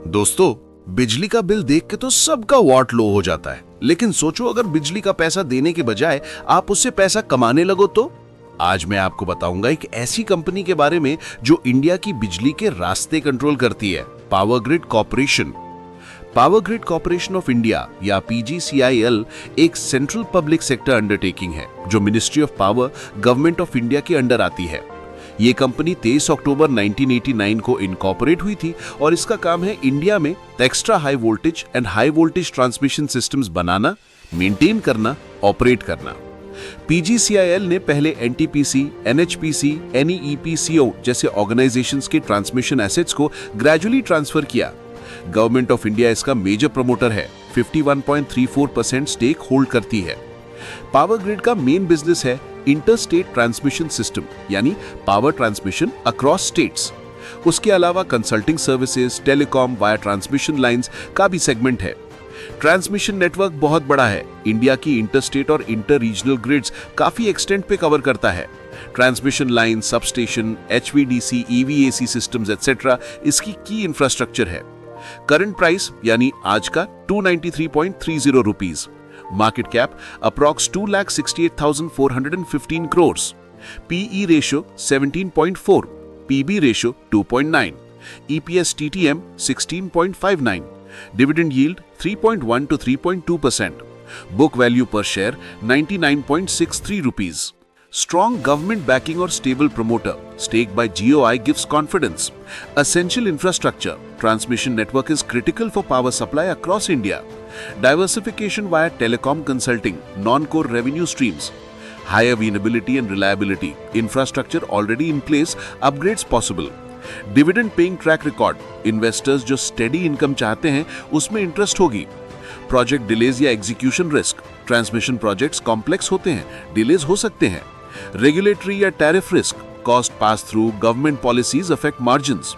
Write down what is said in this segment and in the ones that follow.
दोस्तों, बिजली का बिल देख के तो सबका वॉट लो हो जाता है, लेकिन सोचो अगर बिजली का पैसा देने के बजाय आप उससे पैसा कमाने लगो तो। आज मैं आपको बताऊंगा एक ऐसी कंपनी के बारे में जो इंडिया की बिजली के रास्ते कंट्रोल करती है, power grid corporation. Power grid corporation of India या PGCIL एक सेंट्रल पब्लिक सेक्टर अंडरटेकिंग है जो ministry of power government of India के अंडर आती है। ये कंपनी 23 अक्टूबर 1989 को इनकॉर्पोरेट हुई थी और इसका काम है इंडिया में extra high voltage and high voltage transmission systems banana, maintain करना, ऑपरेट करना। PGCIL ने पहले NTPC, NHPC, NEEPCO जैसे ऑर्गेनाइजेशंस के ट्रांसमिशन एसेट्स को ग्रेजुअली ट्रांसफर किया। गवर्नमेंट ऑफ इंडिया इसका मेजर प्रमोटर है, 51.34% स्टेक होल्ड करती है। पावर ग्रिड का मेन बिजनेस है इंटर स्टेट ट्रांसमिशन सिस्टम, यानी पावर ट्रांसमिशन अक्रॉस स्टेट्स। उसके अलावा consulting services, telecom via transmission lines का भी सेगमेंट है। ट्रांसमिशन नेटवर्क बहुत बड़ा है, इंडिया की इंटर स्टेट और इंटर रीजनल ग्रिड्स काफी एक्सटेंट पे कवर करता है। Transmission line, substation, HVDC, EVAC systems etcetera इसकी की इंफ्रास्ट्रक्चर है। करंट प्राइस यानी आज का 293.30 rupees. Market cap approx 2,68,415 crores। PE ratio 17.4, PB ratio 2.9, EPS TTM 16.59, dividend yield 3.1 to 3.2%, book value per share 99.63 rupees. Strong government backing or stable promoter, stake by GOI gives confidence. Essential infrastructure, transmission network is critical for power supply across India. Diversification via telecom consulting, non-core revenue streams. High availability and reliability, infrastructure already in place, upgrades possible. Dividend paying track record, investors जो steady income चाहते हैं उसमें interest होगी। Project delays या execution risk, transmission projects complex होते हैं, delays हो सकते हैं। रेगुलेटरी या tariff risk, cost pass through, government policies affect margins.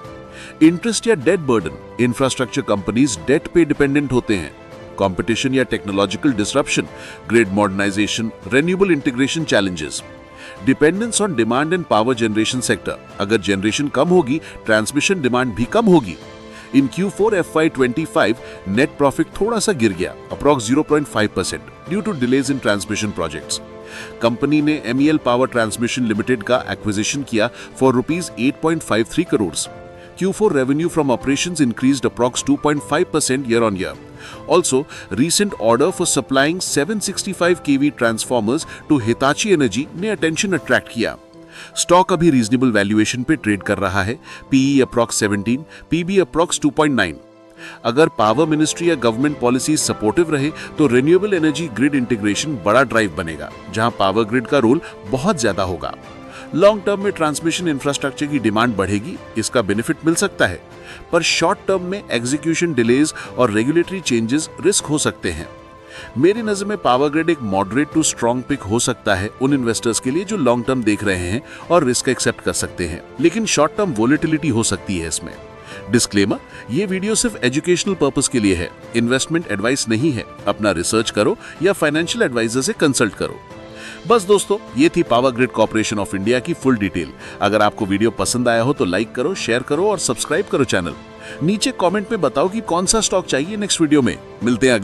Interest या debt burden, infrastructure companies debt पे डिपेंडेंट होते हैं। कंपटीशन या technological disruption, grid modernisation, renewable integration challenges. Dependence on demand and power generation sector, अगर generation कम होगी transmission demand भी कम होगी। इन Q4 FY25 नेट प्रॉफिट थोड़ा सा गिर गया, approx 0.5% due to delays in transmission projects. Company ने MEL पावर ट्रांसमिशन लिमिटेड का एक्विजिशन किया for rupees 8.53 crore. Q4 revenue from operations increased approx 2.5% year on year. Also, recent order for supplying 765 kV transformers to Hitachi Energy ने attention attract किया। Stock अभी reasonable valuation पे trade कर रहा है, PE approx 17, PB approx 2.9। अगर power ministry या government policy supportive रहे तो रिन्यूएबल एनर्जी ग्रिड इंटीग्रेशन बड़ा ड्राइव बनेगा, जहां पावर ग्रिड का रोल बहुत ज्यादा होगा। लॉन्ग टर्म में ट्रांसमिशन इंफ्रास्ट्रक्चर की डिमांड बढ़ेगी, इसका बेनिफिट मिल सकता है, पर शॉर्ट टर्म में एग्जीक्यूशन डिलेज और रेगुलेटरी चेंजेस रिस्क हो सकते हैं। मेरी नजर में पावर ग्रिड एक मॉडरेट टू स्ट्रॉन्ग पिक हो सकता है उन इन्वेस्टर्स के लिए जो लॉन्ग टर्म देख रहे हैं और रिस्क एक्सेप्ट कर सकते हैं, लेकिन शॉर्ट टर्म वोलेटिलिटी हो सकती है इसमें। डिस्क्लेमर, ये वीडियो सिर्फ एजुकेशनल पर्पस के लिए है, इन्वेस्टमेंट एडवाइस नहीं है। अपना रिसर्च करो या फाइनेंशियल एडवाइजर से कंसल्ट करो। बस दोस्तों, ये थी power grid corporation of India की फुल डिटेल। अगर आपको वीडियो पसंद आया हो तो लाइक करो, शेयर करो और सब्सक्राइब करो चैनल। नीचे कमेंट में बताओ कि कौन सा स्टॉक चाहिए नेक्स्ट वीडियो में। मिलते हैं अगले